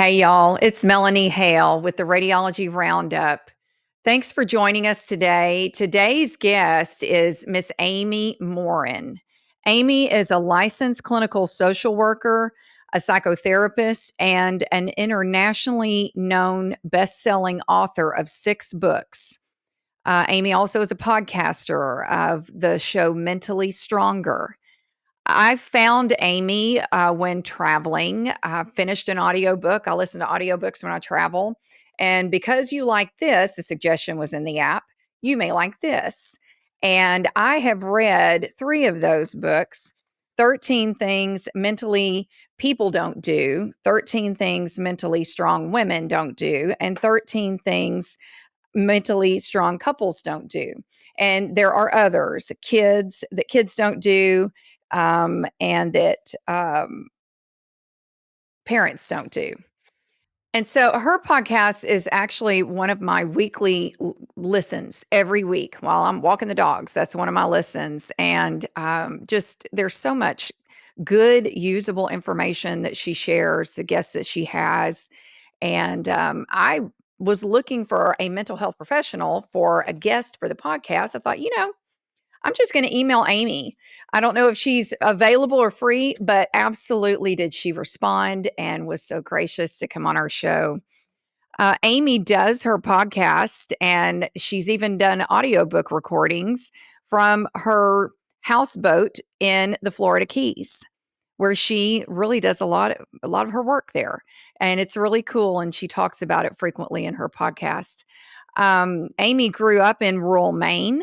Hey, y'all. It's Melanie Hale with the Radiology Roundup. Thanks for joining us today. Today's guest is Miss Amy Morin. Amy is a licensed clinical social worker, a psychotherapist, and an internationally known best-selling author of 6 books. Amy also is a podcaster of the show Mentally Stronger. I found Amy when traveling. I finished an audiobook. I listen to audiobooks when I travel. And because you like this, the suggestion was in the app, you may like this. And I have read 3 of those books: 13 Things Mentally People Don't Do, 13 Things Mentally Strong Women Don't Do, and 13 Things Mentally Strong Couples Don't Do. And there are others, that kids don't do, and that parents don't do. And so her podcast is actually one of my weekly listens every week while I'm walking the dogs. That's one of my listens. And just there's so much good, usable information that she shares, the guests that she has. And I was looking for a mental health professional for a guest for the podcast. I thought, I'm just going to email Amy. I don't know if she's available or free, but absolutely did she respond and was so gracious to come on our show. Amy does her podcast, and she's even done audiobook recordings from her houseboat in the Florida Keys, where she really does a lot of her work there. And it's really cool, and she talks about it frequently in her podcast. Amy grew up in rural Maine,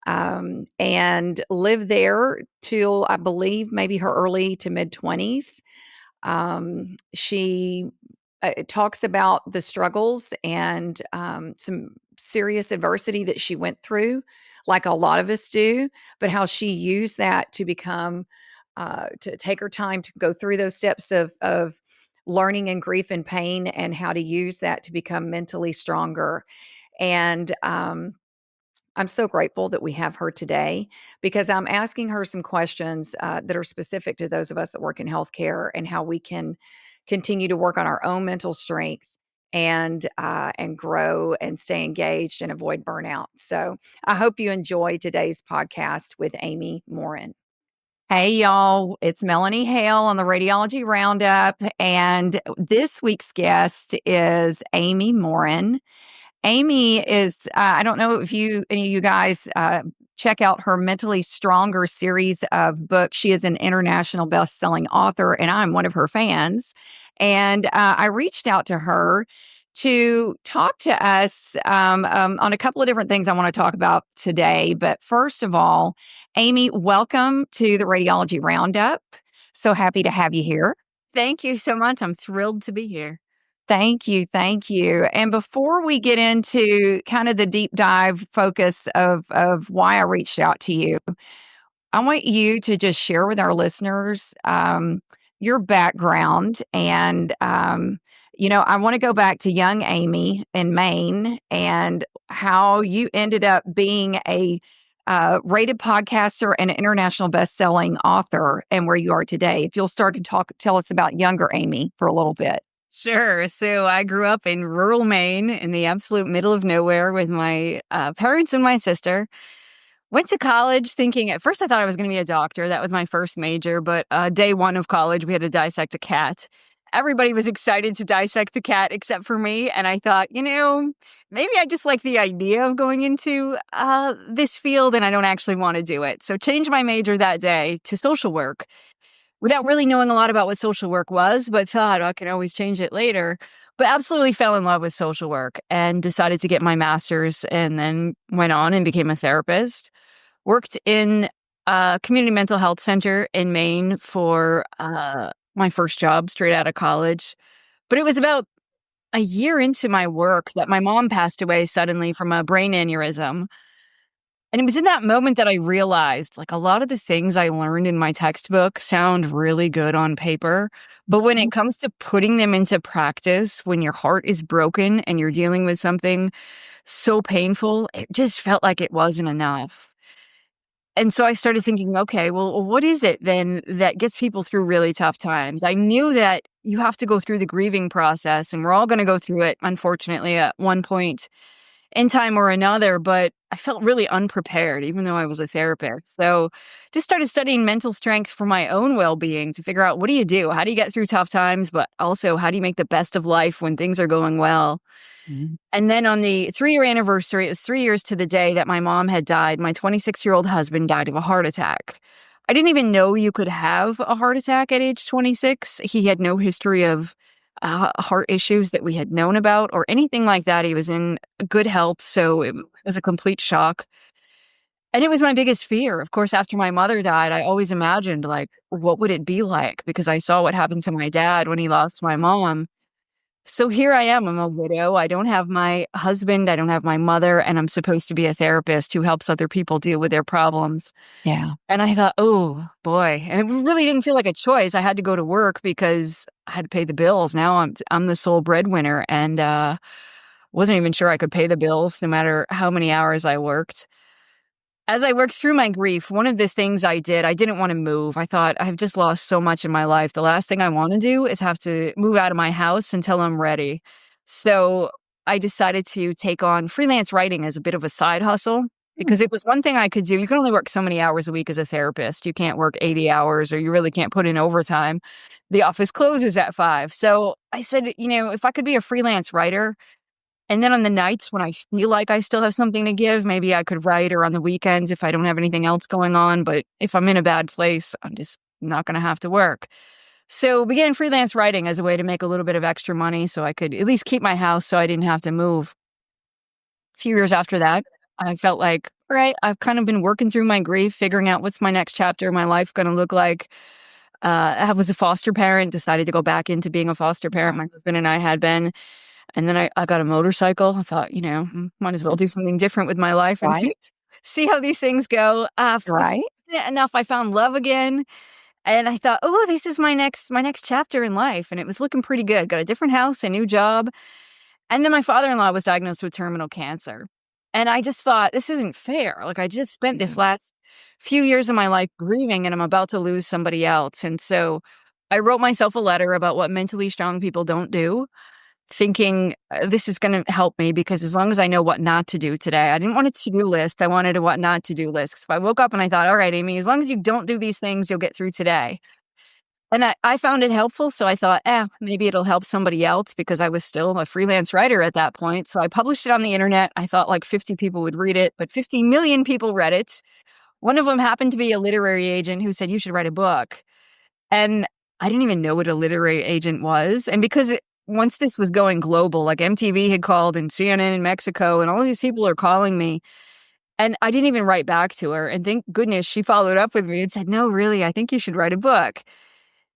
and lived there till I believe maybe her early to mid 20s. She talks about the struggles and some serious adversity that she went through, like a lot of us do, but how she used that to become, to take her time to go through those steps of learning and grief and pain, and how to use that to become mentally stronger. And I'm so grateful that we have her today, because I'm asking her some questions that are specific to those of us that work in healthcare, and how we can continue to work on our own mental strength, and grow and stay engaged and avoid burnout. So I hope you enjoy today's podcast with Amy Morin. Hey, y'all, it's Melanie Hale on the Radiology Roundup, and this week's guest is Amy Morin. Amy is, I don't know if any of you guys check out her Mentally Stronger series of books. She is an international best-selling author, and I'm one of her fans. And I reached out to her to talk to us on a couple of different things I want to talk about today. But first of all, Amy, welcome to the Radiology Roundup. So happy to have you here. Thank you so much. I'm thrilled to be here. Thank you. Thank you. And before we get into kind of the deep dive focus of why I reached out to you, I want you to just share with our listeners your background. And, I want to go back to young Amy in Maine, and how you ended up being a rated podcaster and an international best-selling author, and where you are today. If you'll start to tell us about younger Amy for a little bit. Sure. So I grew up in rural Maine in the absolute middle of nowhere with my parents and my sister. Went to college thinking, at first I thought I was going to be a doctor. That was my first major. But day one of college, we had to dissect a cat. Everybody was excited to dissect the cat except for me. And I thought, maybe I just like the idea of going into this field, and I don't actually want to do it. So changed my major that day to social work, without really knowing a lot about what social work was, but thought I can always change it later. But absolutely fell in love with social work and decided to get my master's, and then went on and became a therapist. Worked in a community mental health center in Maine for my first job straight out of college. But it was about a year into my work that my mom passed away suddenly from a brain aneurysm. And it was in that moment that I realized, like, a lot of the things I learned in my textbook sound really good on paper, but when it comes to putting them into practice, when your heart is broken and you're dealing with something so painful, it just felt like it wasn't enough. And so I started thinking, okay, well, what is it then that gets people through really tough times? I knew that you have to go through the grieving process, and we're all going to go through it, unfortunately, at one point in time or another, but I felt really unprepared, even though I was a therapist. So just started studying mental strength for my own well-being to figure out, what do you do? How do you get through tough times? But also, how do you make the best of life when things are going well? Mhm. And then on the 3-year anniversary, it was 3 years to the day that my mom had died. My 26-year-old husband died of a heart attack. I didn't even know you could have a heart attack at age 26. He had no history of heart issues that we had known about or anything like that. He was in good health, so it was a complete shock. And it was my biggest fear. Of course, after my mother died, I always imagined, like, what would it be like? Because I saw what happened to my dad when he lost my mom. So here I am. I'm a widow. I don't have my husband. I don't have my mother. And I'm supposed to be a therapist who helps other people deal with their problems. Yeah. And I thought, oh boy. And it really didn't feel like a choice. I had to go to work because I had to pay the bills. Now I'm the sole breadwinner, and wasn't even sure I could pay the bills no matter how many hours I worked. As I worked through my grief, one of the things I didn't want to move. I thought, I've just lost so much in my life. The last thing I want to do is have to move out of my house until I'm ready. So I decided to take on freelance writing as a bit of a side hustle, because it was one thing I could do. You can only work so many hours a week as a therapist. You can't work 80 hours, or you really can't put in overtime. The office closes at 5. So I said, if I could be a freelance writer, and then on the nights when I feel like I still have something to give, maybe I could write, or on the weekends if I don't have anything else going on. But if I'm in a bad place, I'm just not going to have to work. So began freelance writing as a way to make a little bit of extra money so I could at least keep my house so I didn't have to move. A few years after that, I felt like, all right, I've kind of been working through my grief, figuring out what's my next chapter of my life going to look like. I was a foster parent, decided to go back into being a foster parent. My husband and I had been. And then I got a motorcycle. I thought, might as well do something different with my life and see Right. see how these things go. Right. Fortunate enough, I found love again, and I thought, oh, this is my next chapter in life, and it was looking pretty good. Got a different house, a new job, and then my father-in-law was diagnosed with terminal cancer, and I just thought, this isn't fair. Like, I just spent this Mhm. last few years of my life grieving, and I'm about to lose somebody else, and so I wrote myself a letter about what mentally strong people don't do, thinking, this is going to help me, because as long as I know what not to do today, I didn't want a to-do list. I wanted a what not to do list. So I woke up and I thought, all right, Amy, as long as you don't do these things, you'll get through today. And I found it helpful. So I thought, maybe it'll help somebody else, because I was still a freelance writer at that point. So I published it on the internet. I thought like 50 people would read it, but 50 million people read it. One of them happened to be a literary agent who said, you should write a book. And I didn't even know what a literary agent was. And because once this was going global, like MTV had called and CNN in Mexico, and all these people are calling me, and I didn't even write back to her. And thank goodness she followed up with me and said, no, really, I think you should write a book.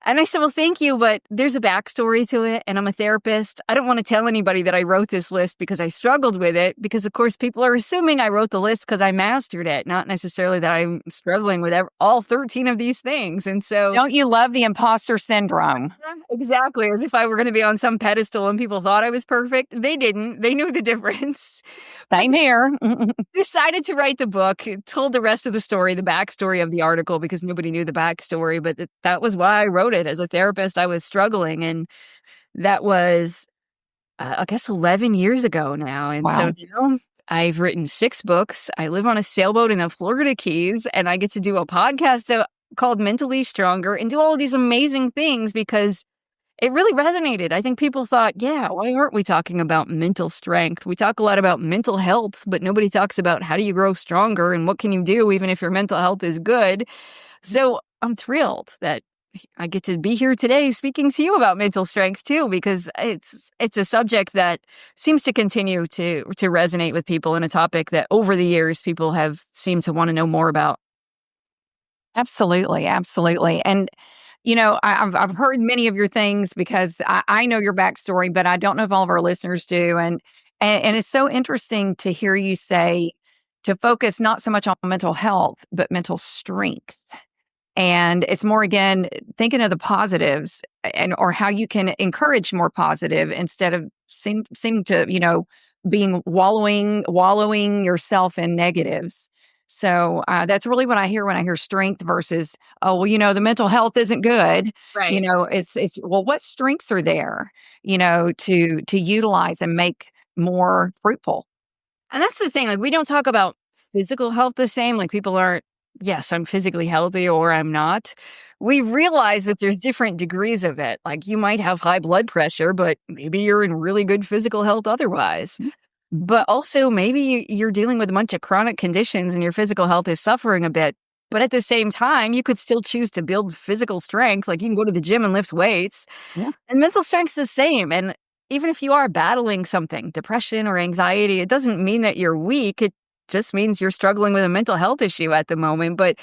And I said, well, thank you, but there's a backstory to it, and I'm a therapist. I don't want to tell anybody that I wrote this list because I struggled with it, because, of course, people are assuming I wrote the list because I mastered it, not necessarily that I'm struggling with all 13 of these things. And so, Don't you love the imposter syndrome? exactly, as if I were going to be on some pedestal and people thought I was perfect. They didn't. They knew the difference. But Same here. decided to write the book, told the rest of the story, the backstory of the article, because nobody knew the backstory. But that was why I wrote it. As a therapist, I was struggling. And that was, I guess, 11 years ago now. And so Wow. now I've written 6 books. I live on a sailboat in the Florida Keys, and I get to do a podcast called Mentally Stronger, and do all of these amazing things because it really resonated. I think people thought, yeah, why aren't we talking about mental strength? We talk a lot about mental health, but nobody talks about how do you grow stronger and what can you do even if your mental health is good. So I'm thrilled that I get to be here today speaking to you about mental strength too, because it's a subject that seems to continue to resonate with people, and a topic that over the years people have seemed to want to know more about. Absolutely. Absolutely. And, I've heard many of your things because I know your backstory, but I don't know if all of our listeners do. And it's so interesting to hear you say to focus not so much on mental health, but mental strength. And it's more, again, thinking of the positives, and or how you can encourage more positive instead of seem to, being wallowing yourself in negatives. So that's really what I hear when I hear strength versus, oh, well, the mental health isn't good. Right. It's well, what strengths are there, to utilize and make more fruitful? And that's the thing, like, we don't talk about physical health the same, like, people aren't, "Yes, I'm physically healthy," or "I'm not." We realize that there's different degrees of it, like, you might have high blood pressure, but maybe you're in really good physical health otherwise. But also, maybe you're dealing with a bunch of chronic conditions and your physical health is suffering a bit, but at the same time, you could still choose to build physical strength, like, you can go to the gym and lift weights, Yeah, and mental strength's the same, and even if you are battling something, depression or anxiety, it doesn't mean that you're weak, it just means you're struggling with a mental health issue at the moment, but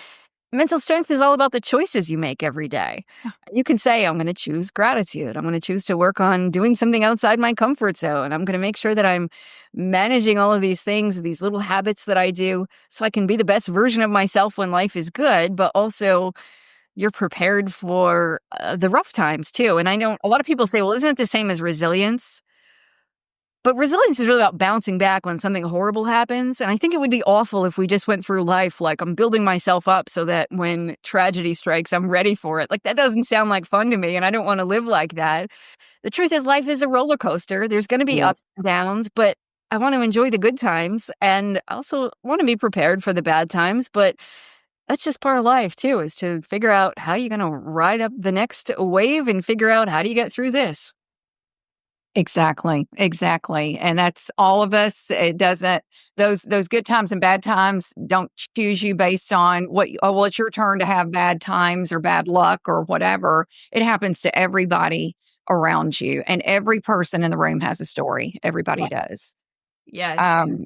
mental strength is all about the choices you make every day. yeah, You can say, I'm going to choose gratitude. I'm going to choose to work on doing something outside my comfort zone. I'm going to make sure that I'm managing all of these things, these little habits that I do, so I can be the best version of myself when life is good, but also you're prepared for the rough times too. And I know a lot of people say, well, isn't it the same as resilience? But resilience is really about bouncing back when something horrible happens. And I think it would be awful if we just went through life like I'm building myself up so that when tragedy strikes, I'm ready for it. Like that doesn't sound like fun to me. And I don't want to live like that. The truth is, life is a roller coaster. There's going to be yes. ups and downs, but I want to enjoy the good times and I also want to be prepared for the bad times. But that's just part of life too, is to figure out how you're going to ride up the next wave and figure out how do you get through this. Exactly, exactly, and that's all of us. It doesn't those good times and bad times don't choose you based on oh, well, it's your turn to have bad times or bad luck or whatever. It happens to everybody around you, and every person in the room has a story. Everybody Yes. does. Yes. Um,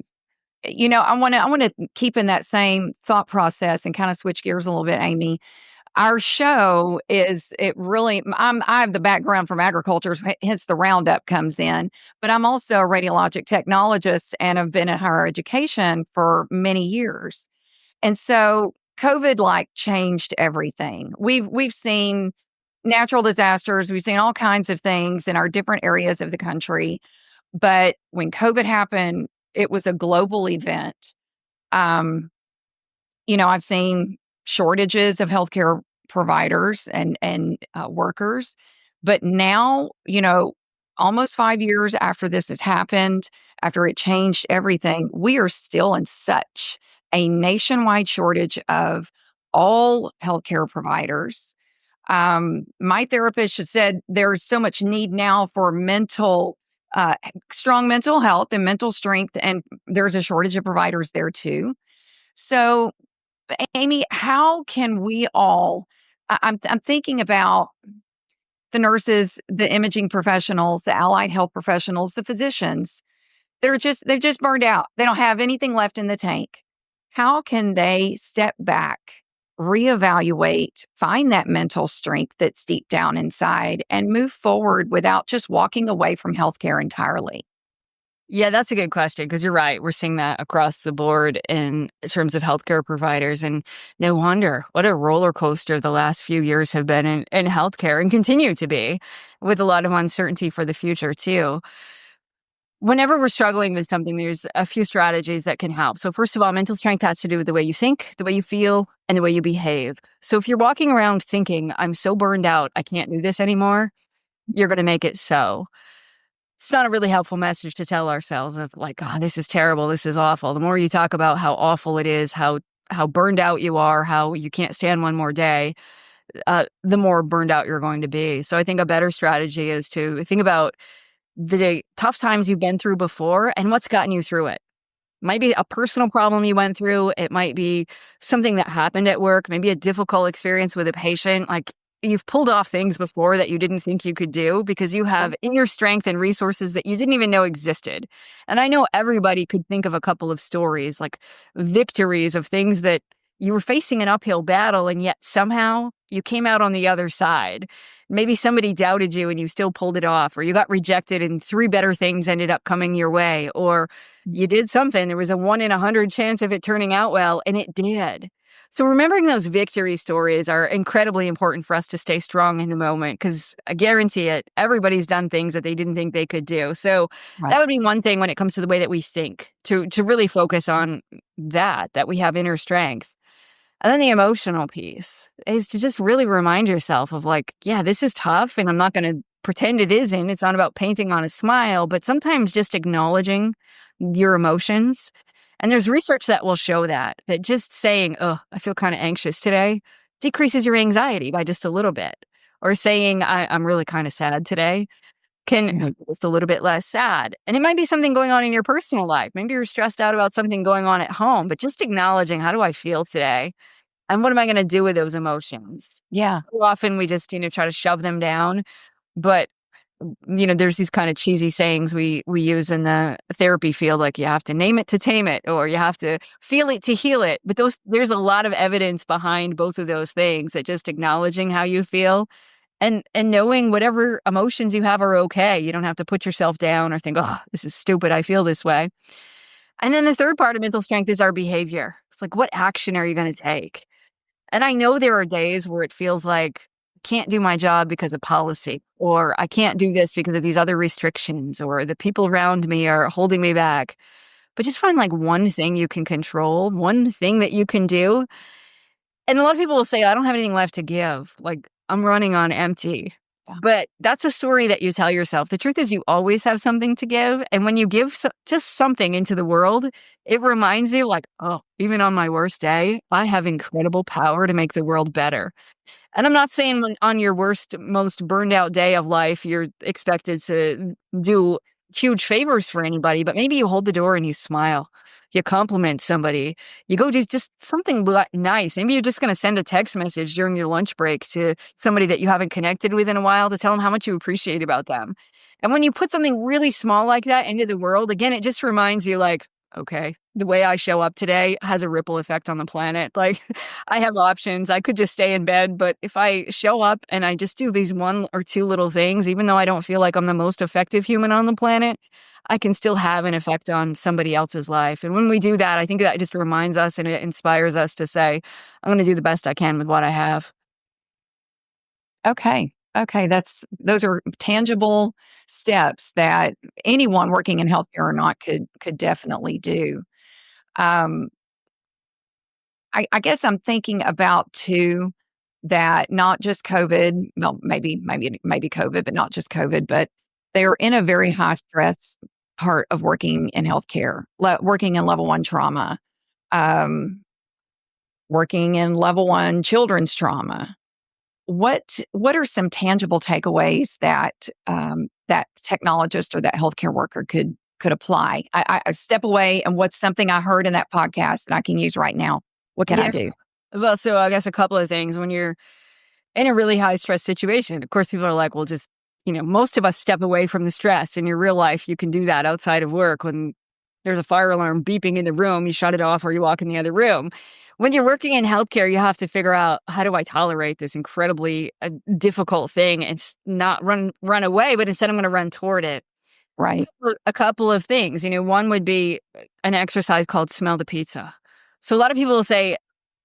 I wanna keep in that same thought process and kinda switch gears a little bit, Amy. Our show is it really I have the background from agriculture, hence the Roundup comes in, but I'm also a radiologic technologist and have been in higher education for many years. And so COVID like changed everything. We've seen natural disasters, we've seen all kinds of things in our different areas of the country, but when COVID happened, it was a global event. Um, I've seen shortages of healthcare providers and workers, but now, almost 5 years after this has happened, after it changed everything, we are still in such a nationwide shortage of all healthcare providers. My therapist has said there's so much need now for uh, strong mental health and mental strength, and there's a shortage of providers there too. So Amy, how can we all I'm thinking about the nurses, the imaging professionals, the allied health professionals, the physicians. They've just burned out. They don't have anything left in the tank. How can they step back, reevaluate, find that mental strength that's deep down inside and move forward without just walking away from healthcare entirely? Yeah, that's a good question because you're right. We're seeing that across the board in terms of healthcare providers. And no wonder what a roller coaster the last few years have been in healthcare and continue to be, with a lot of uncertainty for the future, too. Whenever we're struggling with something, there's a few strategies that can help. So, first of all, mental strength has to do with the way you think, the way you feel, and the way you behave. So, if you're walking around thinking, I'm so burned out, I can't do this anymore, you're going to make it so. It's not a really helpful message to tell ourselves of like, "Oh, this is terrible, this is awful." The more you talk about how awful it is, how burned out you are, how you can't stand one more day, the more burned out you're going to be. So I think a better strategy is to think about the tough times you've been through before and what's gotten you through it. Might be a personal problem you went through. It might be something that happened at work, maybe a difficult experience with a patient. Like you've pulled off things before that you didn't think you could do because you have inner strength and resources that you didn't even know existed. And I know everybody could think of a couple of stories, like victories of things that you were facing an uphill battle and yet somehow you came out on the other side. Maybe somebody doubted you and you still pulled it off, or you got rejected and three better things ended up coming your way, or you did something. There was a 1 in 100 chance of it turning out well, and it did. So remembering those victory stories are incredibly important for us to stay strong in the moment, because I guarantee it, everybody's done things that they didn't think they could do. So Right. that would be one thing when it comes to the way that we think, to really focus on that we have inner strength. And then the emotional piece is to just really remind yourself of like, yeah, this is tough and I'm not going to pretend it isn't. It's not about painting on a smile, but sometimes just acknowledging your emotions. And there's research that will show that just saying, oh, I feel kind of anxious today decreases your anxiety by just a little bit. Or saying, I'm really kind of sad today can Yeah. make you just a little bit less sad. And it might be something going on in your personal life. Maybe you're stressed out about something going on at home, but just acknowledging, how do I feel today? And what am I gonna do with those emotions? Yeah. So often we just, try to shove them down, but, there's these kind of cheesy sayings we use in the therapy field, like you have to name it to tame it, or you have to feel it to heal it. But there's a lot of evidence behind both of those things, that just acknowledging how you feel and knowing whatever emotions you have are okay. You don't have to put yourself down or think, "Oh, this is stupid, I feel this way." And then the third part of mental strength is our behavior. It's like, what action are you gonna take? And I know there are days where it feels like I can't do my job because of policy, or I can't do this because of these other restrictions, or the people around me are holding me back. But just find like one thing you can control, one thing that you can do. And a lot of people will say, I don't have anything left to give. Like, I'm running on empty. Yeah. But that's a story that you tell yourself. The truth is, you always have something to give. And when you give just something into the world, it reminds you, like, oh, even on my worst day, I have incredible power to make the world better. And I'm not saying on your worst, most burned out day of life, you're expected to do huge favors for anybody, but maybe you hold the door and you smile. You compliment somebody. You go do just something nice. Maybe you're just going to send a text message during your lunch break to somebody that you haven't connected with in a while to tell them how much you appreciate about them. And when you put something really small like that into the world, again, it just reminds you, like, okay, the way I show up today has a ripple effect on the planet. Like, I have options. I could just stay in bed, but if I show up and I just do these one or two little things, even though I don't feel like I'm the most effective human on the planet, I can still have an effect on somebody else's life. And when we do that, I think that just reminds us and it inspires us to say, I'm going to do the best I can with what I have. Okay. Okay. Those are tangible steps that anyone working in healthcare or not could definitely do. Um, I guess I'm thinking about too that not just COVID, well, maybe COVID, but not just COVID, but they're in a very high stress part of working in healthcare, working in level one trauma, um, working in level one children's trauma. What are some tangible takeaways that that technologist or that healthcare worker could apply? I step away, and what's something I heard in that podcast that I can use right now? What can I Yeah. do? Well, so I guess a couple of things. When you're in a really high stress situation, of course, people are like, well, just, most of us step away from the stress. In your real life, you can do that outside of work. When there's a fire alarm beeping in the room, you shut it off or you walk in the other room. When you're working in healthcare, you have to figure out, how do I tolerate this incredibly difficult thing and not run away, but instead I'm going to run toward it. Right. A couple of things. One would be an exercise called smell the pizza. So a lot of people will say,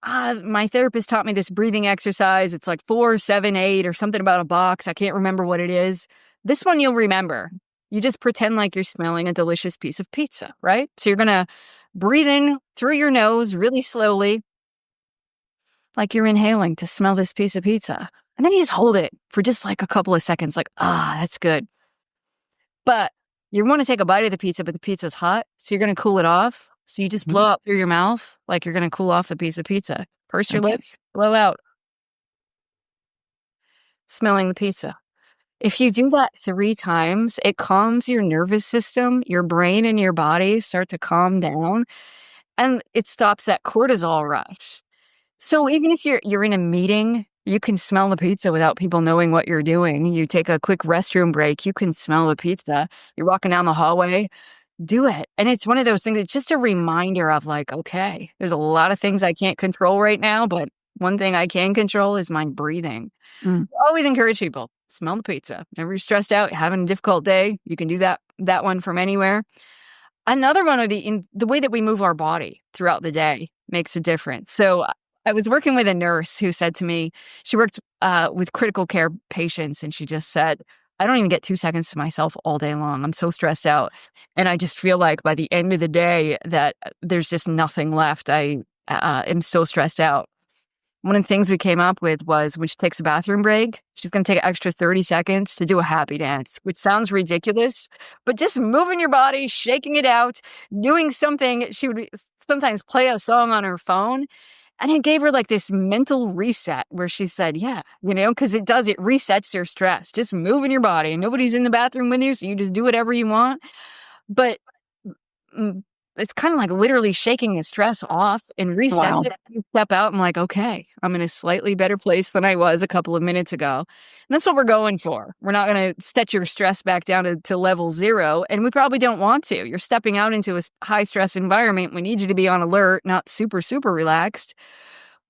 my therapist taught me this breathing exercise. It's like 4, 7, 8 or something about a box. I can't remember what it is. This one you'll remember. You just pretend like you're smelling a delicious piece of pizza, right? So you're going to breathe in through your nose really slowly, like you're inhaling to smell this piece of pizza. And then you just hold it for just like a couple of seconds, like, that's good. But you want to take a bite of the pizza, but the pizza's hot. So you're going to cool it off. So you just blow out through your mouth like you're going to cool off the piece of pizza. Purse your Okay. lips, blow out, smelling the pizza. If you do that 3 times, it calms your nervous system, your brain and your body start to calm down, and it stops that cortisol rush. So even if you're in a meeting, you can smell the pizza without people knowing what you're doing. You take a quick restroom break, you can smell the pizza. You're walking down the hallway, do it. And it's one of those things, it's just a reminder of like, okay, there's a lot of things I can't control right now, but one thing I can control is my breathing. Mm. Always encourage people, smell the pizza. Whenever you're stressed out, having a difficult day, you can do that one from anywhere. Another one would be in the way that we move our body throughout the day makes a difference. So I was working with a nurse who said to me, she worked with critical care patients, and she just said, I don't even get 2 seconds to myself all day long. I'm so stressed out. And I just feel like by the end of the day that there's just nothing left. I am so stressed out. One of the things we came up with was when she takes a bathroom break, she's going to take an extra 30 seconds to do a happy dance, which sounds ridiculous, but just moving your body, shaking it out, doing something. She would sometimes play a song on her phone. And it gave her like this mental reset where she said, yeah, because it resets your stress. Just moving your body and nobody's in the bathroom with you. So you just do whatever you want. But mm, it's kind of like literally shaking the stress off and resets Wow. it. You step out and like, okay, I'm in a slightly better place than I was a couple of minutes ago. And that's what we're going for. We're not going to set your stress back down to level 0. And we probably don't want to. You're stepping out into a high stress environment. We need you to be on alert, not super, super relaxed.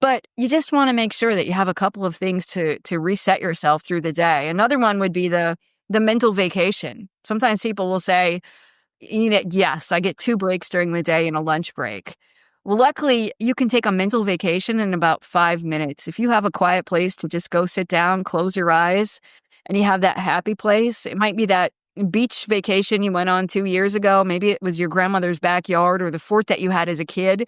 But you just want to make sure that you have a couple of things to reset yourself through the day. Another one would be the mental vacation. Sometimes people will say, yes, I get 2 breaks during the day and a lunch break. Well, luckily, you can take a mental vacation in about 5 minutes. If you have a quiet place to just go sit down, close your eyes, and you have that happy place, it might be that beach vacation you went on 2 years ago. Maybe it was your grandmother's backyard or the fort that you had as a kid.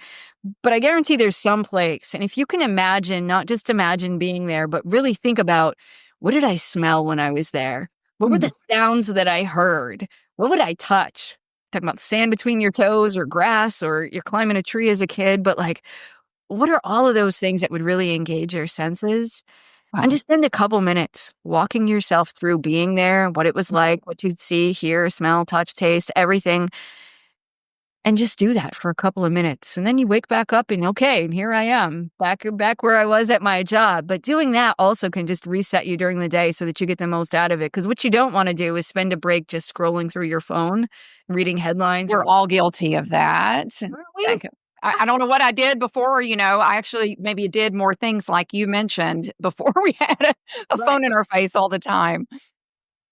But I guarantee there's some place. And if you can imagine, not just imagine being there, but really think about, what did I smell when I was there? What were the sounds that I heard? What would I touch? Talking about sand between your toes or grass, or you're climbing a tree as a kid. But like, what are all of those things that would really engage your senses? Wow. And just spend a couple minutes walking yourself through being there, what it was like, what you'd see, hear, smell, touch, taste, everything. And just do that for a couple of minutes. And then you wake back up and okay, and here I am back where I was at my job. But doing that also can just reset you during the day so that you get the most out of it. Because what you don't want to do is spend a break just scrolling through your phone, reading headlines. We're all guilty of that. Aren't we? Like, I don't know what I did before, I actually maybe did more things like you mentioned before we had a Right. phone in our face all the time.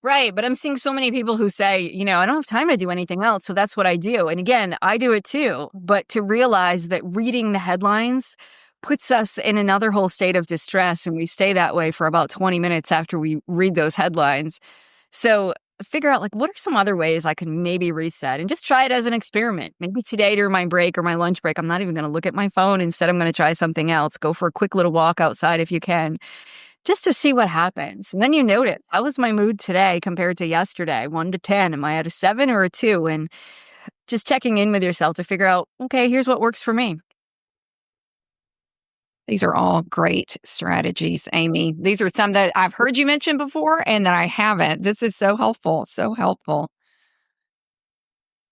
Right. But I'm seeing so many people who say, I don't have time to do anything else. So that's what I do. And again, I do it too. But to realize that reading the headlines puts us in another whole state of distress. And we stay that way for about 20 minutes after we read those headlines. So figure out, like, what are some other ways I can maybe reset, and just try it as an experiment. Maybe today during my break or my lunch break, I'm not even going to look at my phone. Instead, I'm going to try something else. Go for a quick little walk outside if you can, just to see what happens. And then you notice, how was my mood today compared to yesterday? 1 to 10. Am I at a 7 or a 2? And just checking in with yourself to figure out, okay, here's what works for me. These are all great strategies, Amy. These are some that I've heard you mention before and that I haven't. This is so helpful. So helpful.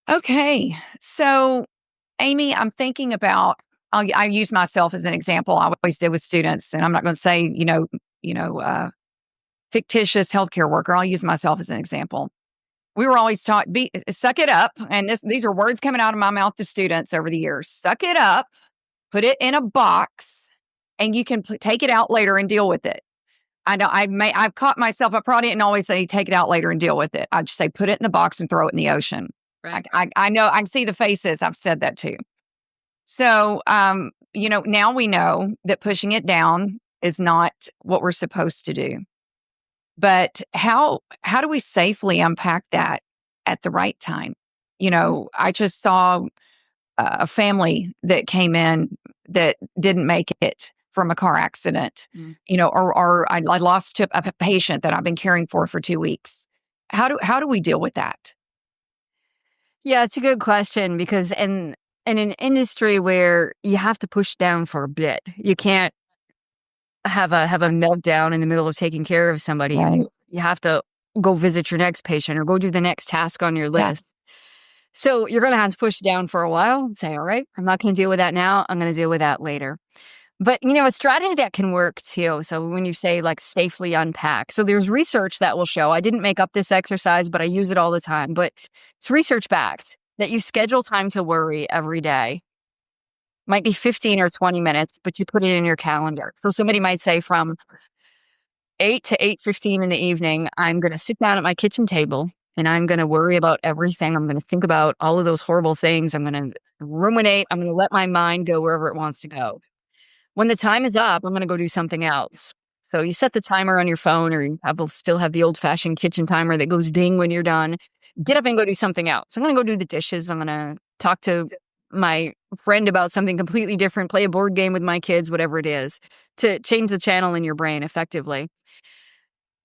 Okay. So, Amy, I'm thinking about, I use myself as an example. I always did with students, and I'm not going to say, fictitious healthcare worker. I'll use myself as an example. We were always taught, suck it up. And these are words coming out of my mouth to students over the years. Suck it up, put it in a box, and you can take it out later and deal with it. I know I've caught myself. I probably didn't always say take it out later and deal with it. I just say put it in the box and throw it in the ocean. Right. I know, I can see the faces. I've said that too. So, now we know that pushing it down is not what we're supposed to do. But how do we safely unpack that at the right time? I just saw a family that came in that didn't make it from a car accident, or I lost a patient that I've been caring for 2 weeks. How do we deal with that? Yeah, it's a good question, because in an industry where you have to push down for a bit, you can't have a meltdown in the middle of taking care of somebody. Right. You have to go visit your next patient or go do the next task on your list. So you're going to have to push down for a while and say, all right, I'm not going to deal with that now. I'm going to deal with that later. But, a strategy that can work too. So when you say like safely unpack, so there's research that will show, I didn't make up this exercise, but I use it all the time, but it's research backed, that you schedule time to worry every day. Might be 15 or 20 minutes, but you put it in your calendar. So somebody might say from 8 to 8:15 in the evening, I'm going to sit down at my kitchen table and I'm going to worry about everything. I'm going to think about all of those horrible things. I'm going to ruminate. I'm going to let my mind go wherever it wants to go. When the time is up, I'm going to go do something else. So you set the timer on your phone, or still have the old fashioned kitchen timer that goes ding when you're done. Get up and go do something else. I'm going to go do the dishes. I'm going to talk to my friend about something completely different, play a board game with my kids, whatever it is, to change the channel in your brain effectively.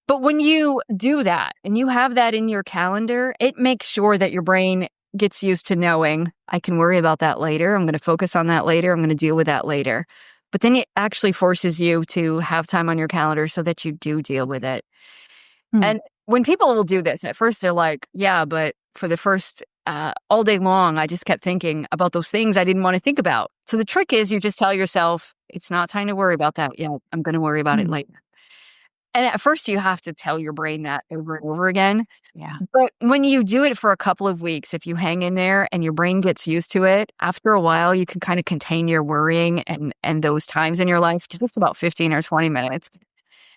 But when you do that and you have that in your calendar, it makes sure that your brain gets used to knowing I can worry about that later. I'm going to focus on that later. I'm going to deal with that later. But then it actually forces you to have time on your calendar so that you do deal with it. Hmm. And when people will do this, at first they're like, yeah, but for the first all day long, I just kept thinking about those things I didn't want to think about. So the trick is you just tell yourself, it's not time to worry about that yet. I'm going to worry about it Hmm. later. And at first you have to tell your brain that over and over again. Yeah. But when you do it for a couple of weeks, if you hang in there and your brain gets used to it, after a while you can kind of contain your worrying and those times in your life to just about 15 or 20 minutes.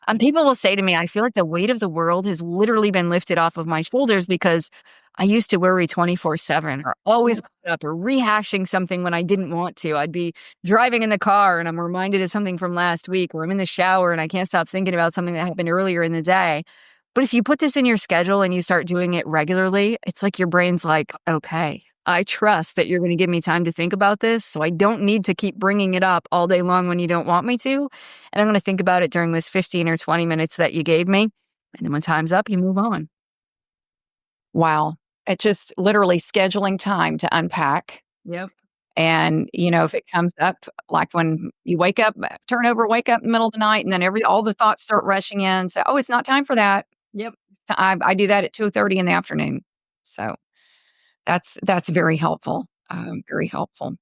And people will say to me, I feel like the weight of the world has literally been lifted off of my shoulders because I used to worry 24/7 or always caught up or rehashing something when I didn't want to. I'd be driving in the car and I'm reminded of something from last week, or I'm in the shower and I can't stop thinking about something that happened earlier in the day. But if you put this in your schedule and you start doing it regularly, it's like your brain's like, okay, I trust that you're going to give me time to think about this. So I don't need to keep bringing it up all day long when you don't want me to. And I'm going to think about it during this 15 or 20 minutes that you gave me. And then when time's up, you move on. Wow. It's just literally scheduling time to unpack. Yep. And, if it comes up, like when you wake up, turn over, wake up in the middle of the night, and then all the thoughts start rushing in. So, oh, it's not time for that. Yep. I do that at 2:30 in the afternoon. So that's very helpful. Very helpful.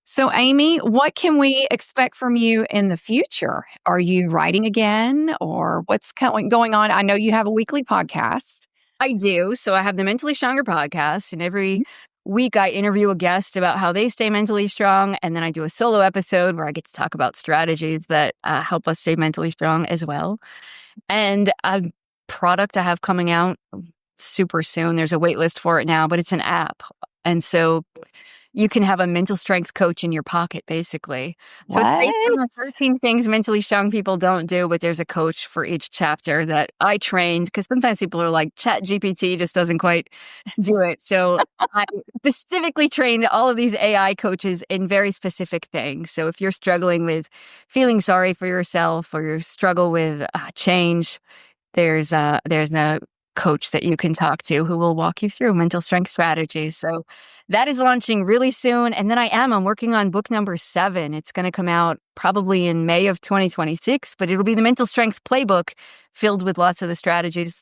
So, Amy, what can we expect from you in the future? Are you writing again, or what's going on? I know you have a weekly podcast. I do. So I have the Mentally Stronger podcast, and every Mhm. week I interview a guest about how they stay mentally strong. And then I do a solo episode where I get to talk about strategies that help us stay mentally strong as well. And a product I have coming out super soon. There's a wait list for it now, but it's an app. And so you can have a mental strength coach in your pocket, basically. So it's based on What? the 13 things mentally strong people don't do, but there's a coach for each chapter that I trained because sometimes people are like, Chat GPT just doesn't quite do it. So I specifically trained all of these AI coaches in very specific things. So if you're struggling with feeling sorry for yourself or you struggle with change, there's a coach that you can talk to who will walk you through mental strength strategies. So that is launching really soon. And then I'm working on book number 7. It's going to come out probably in May of 2026, but it'll be the mental strength playbook filled with lots of the strategies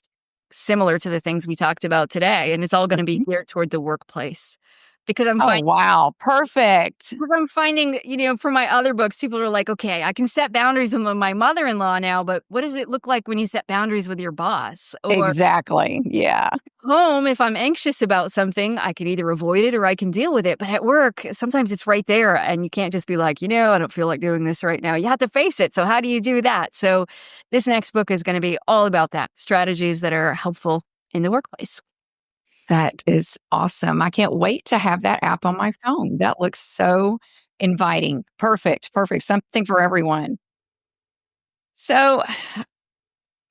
similar to the things we talked about today. And it's all going to be Mhm. geared toward the workplace because Oh, wow. Perfect. I'm finding, for my other books, people are like, okay, I can set boundaries with my mother-in-law now, but what does it look like when you set boundaries with your boss? Or Exactly. Yeah. home, if I'm anxious about something, I can either avoid it or I can deal with it. But at work, sometimes it's right there and you can't just be like, I don't feel like doing this right now. You have to face it. So how do you do that? So this next book is going to be all about that, strategies that are helpful in the workplace. That is awesome. I can't wait to have that app on my phone. That looks so inviting. Perfect. Perfect. Something for everyone. So,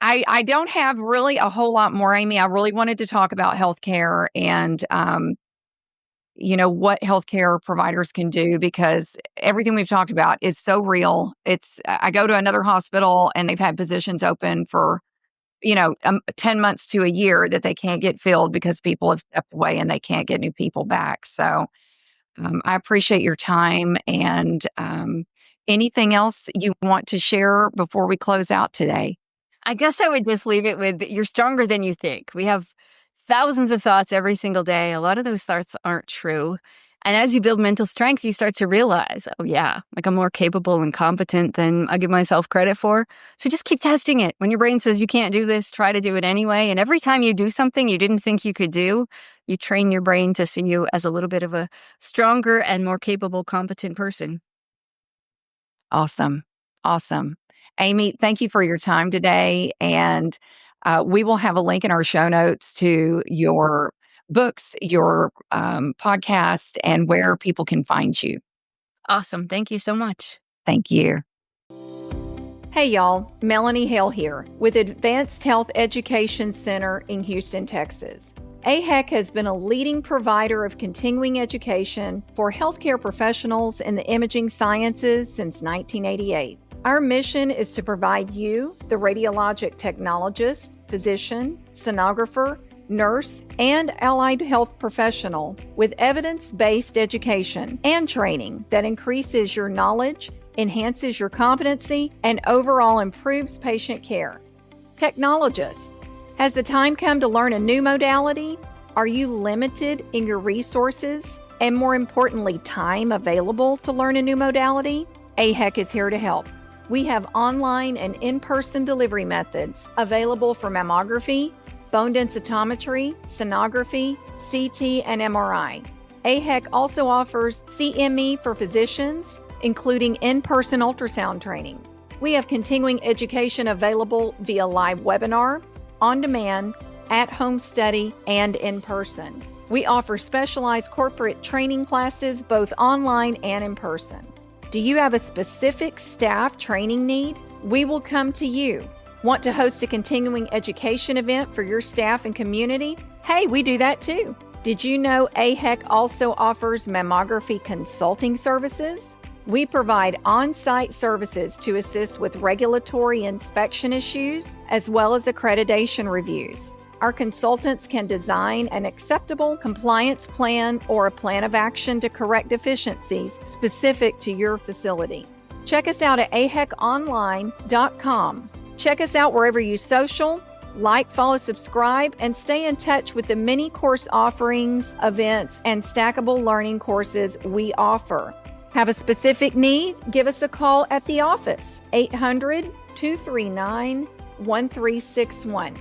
I don't have really a whole lot more, Amy. I really wanted to talk about healthcare and, what healthcare providers can do because everything we've talked about is so real. I go to another hospital and they've had positions open for, 10 months to a year that they can't get filled because people have stepped away and they can't get new people back. So, I appreciate your time and, anything else you want to share before we close out today? I guess I would just leave it with you're stronger than you think. We have thousands of thoughts every single day. A lot of those thoughts aren't true. And as you build mental strength, you start to realize, oh, yeah, like I'm more capable and competent than I give myself credit for. So just keep testing it. When your brain says you can't do this, try to do it anyway. And every time you do something you didn't think you could do, you train your brain to see you as a little bit of a stronger and more capable, competent person. Awesome. Awesome. Amy, thank you for your time today. And we will have a link in our show notes to your books, your podcast, and where people can find you. Awesome. Thank you so much. Thank you. Hey y'all, Melanie Hale here with Advanced Health Education Center in Houston, Texas. AHEC has been a leading provider of continuing education for healthcare professionals in the imaging sciences since 1988. Our mission is to provide you, the radiologic technologist, physician, sonographer, nurse, and allied health professional with evidence-based education and training that increases your knowledge, enhances your competency, and overall improves patient care. Technologists, has the time come to learn a new modality? Are you limited in your resources and, more importantly, time available to learn a new modality? AHEC is here to help. We have online and in-person delivery methods available for mammography, bone densitometry, sonography, CT, and MRI. AHEC also offers CME for physicians, including in-person ultrasound training. We have continuing education available via live webinar, on demand, at-home study, and in person. We offer specialized corporate training classes both online and in person. Do you have a specific staff training need? We will come to you. Want to host a continuing education event for your staff and community? Hey, we do that too. Did you know AHEC also offers mammography consulting services? We provide on-site services to assist with regulatory inspection issues as well as accreditation reviews. Our consultants can design an acceptable compliance plan or a plan of action to correct deficiencies specific to your facility. Check us out at aheconline.com. Check us out wherever you social, like, follow, subscribe, and stay in touch with the many course offerings, events, and stackable learning courses we offer. Have a specific need? Give us a call at the office, 800-239-1361.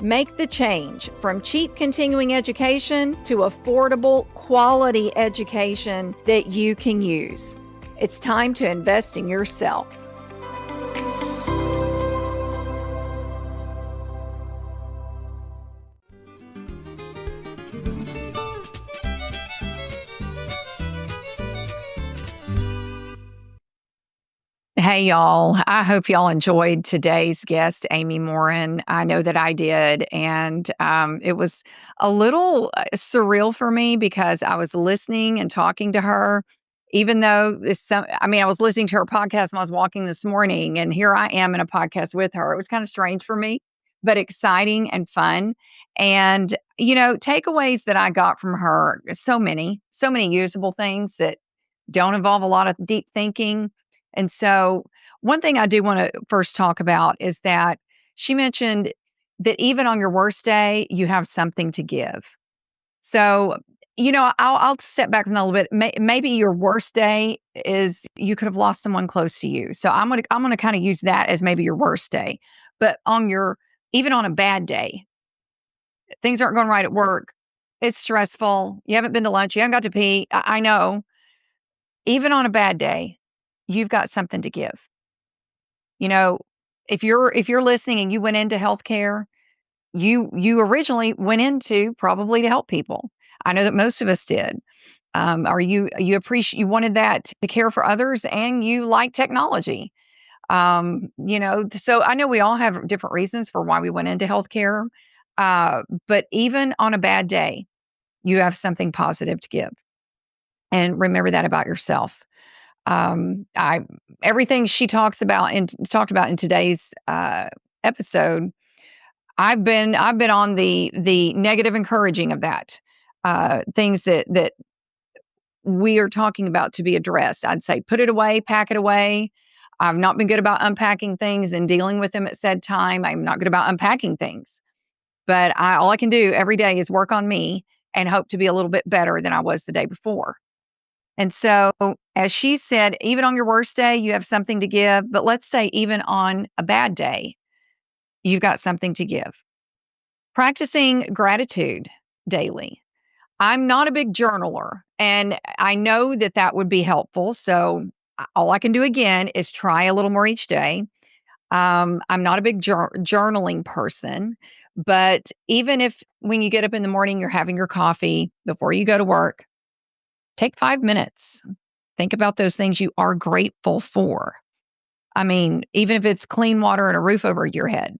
Make the change from cheap continuing education to affordable, quality education that you can use. It's time to invest in yourself. Hey, y'all. I hope y'all enjoyed today's guest, Amy Morin. I know that I did. And it was a little surreal for me because I was listening and talking to her, even though I was listening to her podcast when I was walking this morning, and here I am in a podcast with her. It was kind of strange for me, but exciting and fun. And, takeaways that I got from her, so many usable things that don't involve a lot of deep thinking. And so, one thing I do want to first talk about is that she mentioned that even on your worst day, you have something to give. So, I'll step back from that a little bit. Maybe your worst day is you could have lost someone close to you. So I'm gonna kind of use that as maybe your worst day. But even on a bad day, things aren't going right at work. It's stressful. You haven't been to lunch. You haven't got to pee. I know. Even on a bad day, you've got something to give. You know, if you're listening and you went into healthcare, you originally went into probably to help people. I know that most of us did. Or you wanted that to care for others, and you like technology. So I know we all have different reasons for why we went into healthcare. But even on a bad day, you have something positive to give. And remember that about yourself. I Everything she talked about in today's episode, I've been on the negative encouraging of that. Things that we are talking about to be addressed. I'd say put it away, pack it away. I've not been good about unpacking things and dealing with them at said time. I'm not good about unpacking things. But all I can do every day is work on me and hope to be a little bit better than I was the day before. And so, as she said, even on your worst day, you have something to give. But let's say even on a bad day, you've got something to give. Practicing gratitude daily. I'm not a big journaler, and I know that that would be helpful. So, all I can do again is try a little more each day. I'm not a big journaling person, but even if when you get up in the morning, you're having your coffee before you go to work, take 5 minutes. Think about those things you are grateful for. I mean, even if it's clean water and a roof over your head,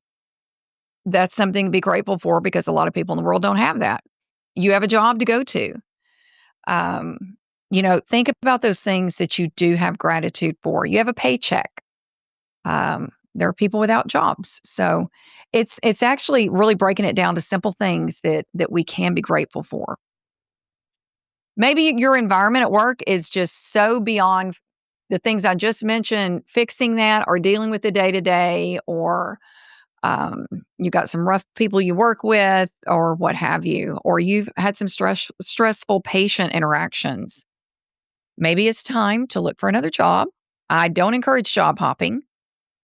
that's something to be grateful for because a lot of people in the world don't have that. You have a job to go to. Um, think about those things that you do have gratitude for. You have a paycheck. There are people without jobs. So it's actually really breaking it down to simple things that we can be grateful for. Maybe your environment at work is just so beyond the things I just mentioned, fixing that or dealing with the day to day, or you got some rough people you work with, or what have you, or you've had some stressful patient interactions. Maybe it's time to look for another job. I don't encourage job hopping,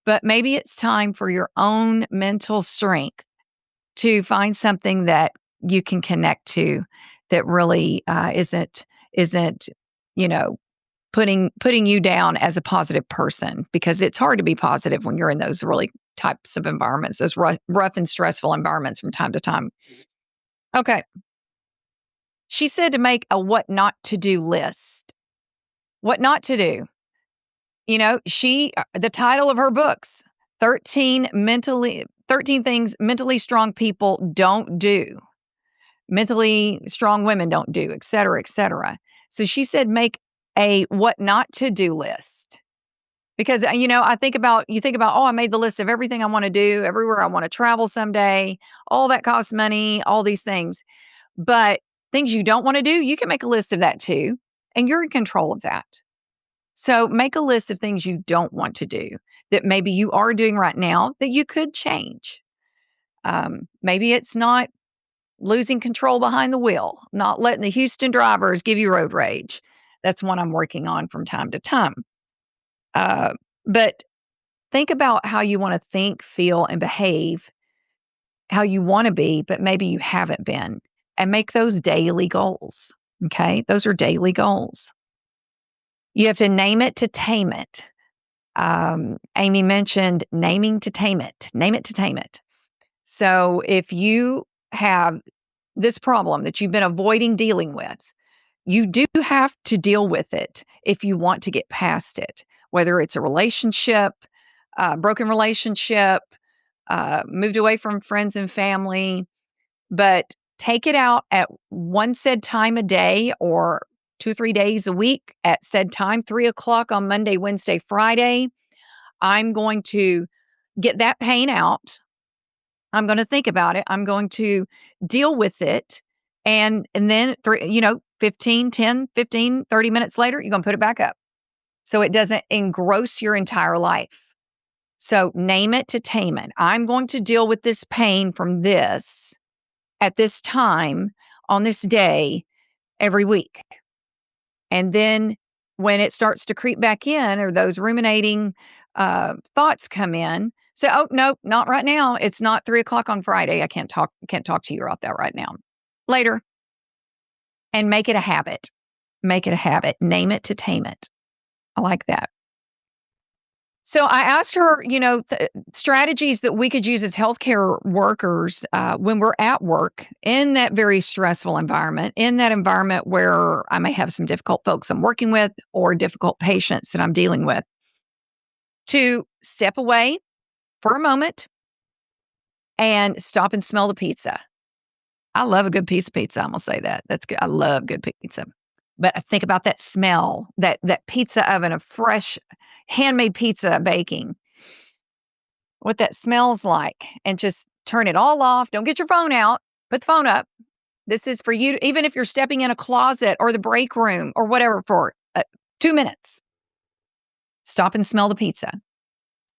but maybe it's time for your own mental strength to find something that you can connect to that really isn't you know putting you down as a positive person, because it's hard to be positive when you're in those really types of environments, those rough and stressful environments from time to time. Okay. She said to make a what not to do list. What not to do. The title of her books, 13 things mentally strong people don't do. Mentally strong women don't do, et cetera, et cetera. So she said, make a what not to do list. Because, you think about, oh, I made the list of everything I want to do, everywhere I want to travel someday, all that costs money, all these things. But things you don't want to do, you can make a list of that too. And you're in control of that. So make a list of things you don't want to do that maybe you are doing right now that you could change. Maybe it's not losing control behind the wheel, not letting the Houston drivers give you road rage. That's one I'm working on from time to time. But think about how you want to think, feel, and behave, how you want to be, but maybe you haven't been, and make those daily goals. Okay. Those are daily goals. You have to name it to tame it. Amy mentioned naming to tame it, name it to tame it. So if you have this problem that you've been avoiding dealing with, you do have to deal with it if you want to get past it, whether it's a relationship, broken relationship, moved away from friends and family, but take it out at one said time a day or 2-3 days a week at said time, 3 o'clock on Monday, Wednesday, Friday. I'm going to get that pain out. I'm going to think about it. I'm going to deal with it. And then 30 minutes later, you're going to put it back up so it doesn't engross your entire life. So name it to tame it. I'm going to deal with this pain from this at this time on this day every week. And then when it starts to creep back in, or those ruminating thoughts come in, say, oh, no, not right now. It's not 3 o'clock on Friday. I can't talk to you about that right now. Later. And make it a habit. Make it a habit. Name it to tame it. I like that. So I asked her, strategies that we could use as healthcare workers when we're at work in that very stressful environment, in that environment where I may have some difficult folks I'm working with or difficult patients that I'm dealing with, to step away for a moment and stop and smell the pizza. I love a good piece of pizza. I'm going to say that. That's good. I love good pizza. But I think about that smell, that pizza oven of fresh handmade pizza baking, what that smells like, and just turn it all off. Don't get your phone out. Put the phone up. This is for you, even if you're stepping in a closet or the break room or whatever for 2 minutes. Stop and smell the pizza.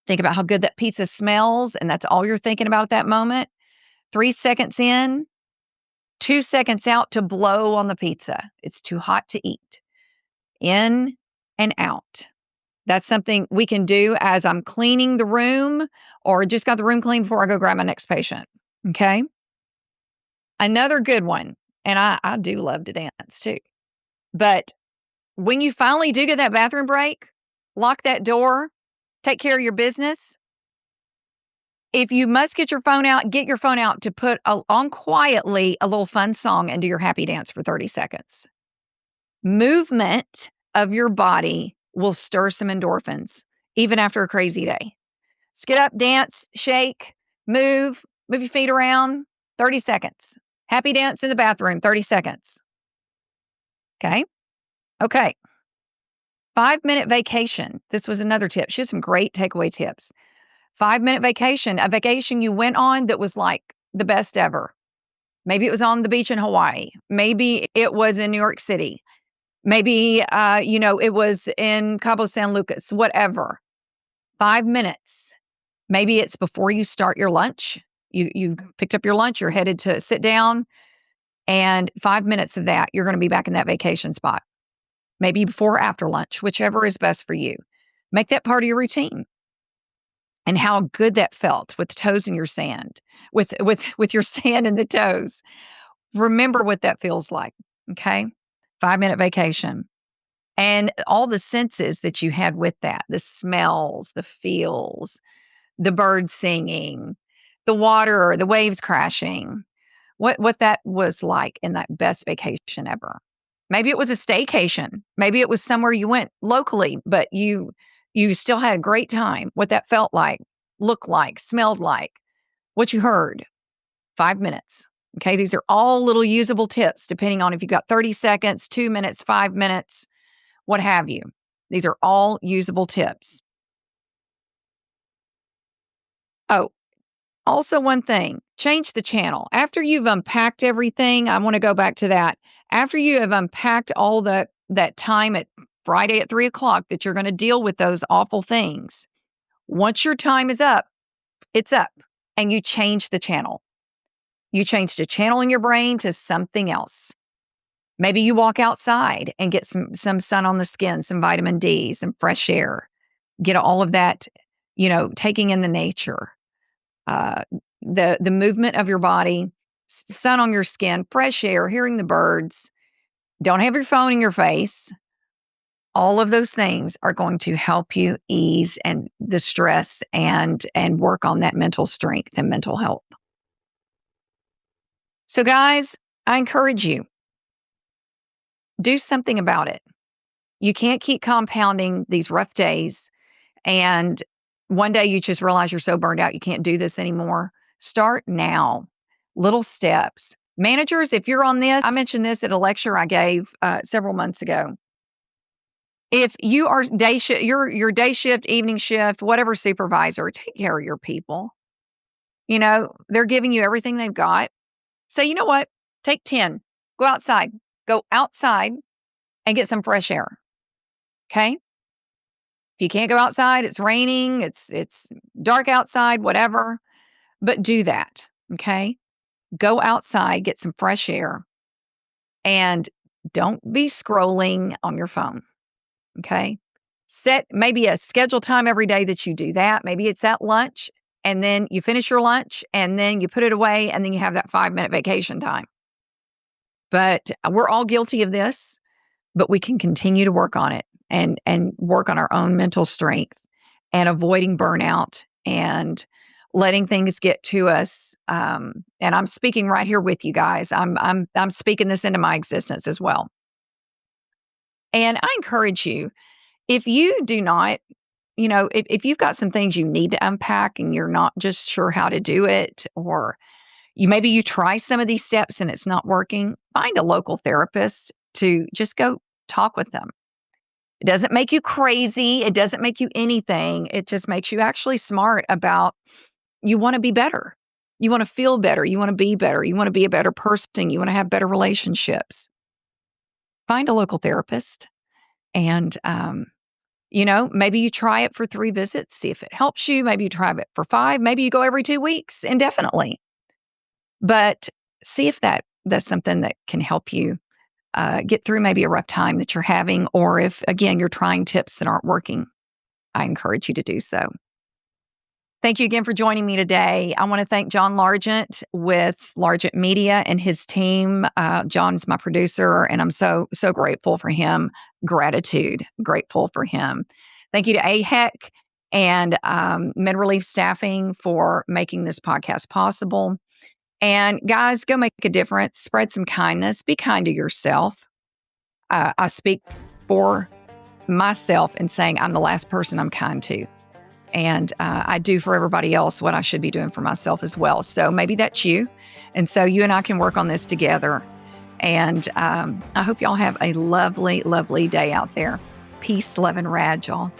Think about how good that pizza smells, and that's all you're thinking about at that moment. 3 seconds in, 2 seconds out to blow on the pizza. It's too hot to eat. In and out. That's something we can do as I'm cleaning the room or just got the room clean before I go grab my next patient. Okay. Another good one, and I do love to dance too. But when you finally do get that bathroom break, lock that door, take care of your business. If you must get your phone out, get your phone out to put on quietly a little fun song and do your happy dance for 30 seconds. Movement of your body will stir some endorphins, even after a crazy day. Let's get up, dance, shake, move your feet around, 30 seconds. Happy dance in the bathroom, 30 seconds. Okay. Okay. 5-minute vacation. This was another tip. She has some great takeaway tips. 5-minute vacation, a vacation you went on that was like the best ever. Maybe it was on the beach in Hawaii. Maybe it was in New York City. Maybe, it was in Cabo San Lucas, whatever. 5 minutes. Maybe it's before you start your lunch. You picked up your lunch, you're headed to sit down, and 5 minutes of that, you're going to be back in that vacation spot. Maybe before or after lunch, whichever is best for you. Make that part of your routine. And how good that felt with the toes in your sand, with your sand in the toes. Remember what that feels like, okay? 5-minute vacation. And all the senses that you had with that, the smells, the feels, the birds singing, the water, the waves crashing, what that was like in that best vacation ever. Maybe it was a staycation. Maybe it was somewhere you went locally, but you still had a great time. What that felt like, looked like, smelled like, what you heard. 5 minutes. Okay, these are all little usable tips depending on if you got 30 seconds, 2 minutes, 5 minutes, what have you. These are all usable tips. Oh, also one thing, change the channel. After you've unpacked everything, I want to go back to that. After you have unpacked all that time at Friday at 3:00 that you're going to deal with those awful things, once your time is up, it's up, and you change the channel. You change the channel in your brain to something else. Maybe you walk outside and get some sun on the skin, some vitamin D, some fresh air. Get all of that, taking in the nature, uh, the movement of your body, sun on your skin, fresh air, hearing the birds. Don't have your phone in your face. All of those things are going to help you ease and the stress and work on that mental strength and mental health. So guys, I encourage you, do something about it. You can't keep compounding these rough days and one day you just realize you're so burned out you can't do this anymore. Start now. Little steps. Managers, if you're on this, I mentioned this at a lecture I gave several months ago. If you are day shift, your day shift, evening shift, whatever supervisor, take care of your people. They're giving you everything they've got. Say, you know what? Take 10. Go outside. Go outside and get some fresh air. Okay? If you can't go outside, it's raining, it's dark outside, whatever, but do that. Okay? Go outside, get some fresh air, and don't be scrolling on your phone. Okay? Set maybe a scheduled time every day that you do that. Maybe it's at lunch, and then you finish your lunch, and then you put it away, and then you have that 5-minute vacation time. But we're all guilty of this, but we can continue to work on it and work on our own mental strength and avoiding burnout and letting things get to us. And I'm speaking right here with you guys. I'm speaking this into my existence as well. And I encourage you, if you do not, if you've got some things you need to unpack and you're not just sure how to do it, or maybe you try some of these steps and it's not working, find a local therapist to just go talk with them. It doesn't make you crazy. It doesn't make you anything. It just makes you actually smart about you want to be better. You want to feel better. You want to be better. You want to be a better person. You want to have better relationships. Find a local therapist and, maybe you try it for 3 visits, see if it helps you. Maybe you try it for 5. Maybe you go every 2 weeks indefinitely. But see if that's something that can help you get through maybe a rough time that you're having, or if, again, you're trying tips that aren't working, I encourage you to do so. Thank you again for joining me today. I want to thank John Largent with Largent Media and his team. John's my producer, and I'm so grateful for him. Grateful for him. Thank you to AHEC and MedRelief Staffing for making this podcast possible. And guys, go make a difference. Spread some kindness. Be kind to yourself. I speak for myself and saying I'm the last person I'm kind to. And I do for everybody else what I should be doing for myself as well. So maybe that's you. And so you and I can work on this together. And I hope y'all have a lovely, lovely day out there. Peace, love, and rad, y'all.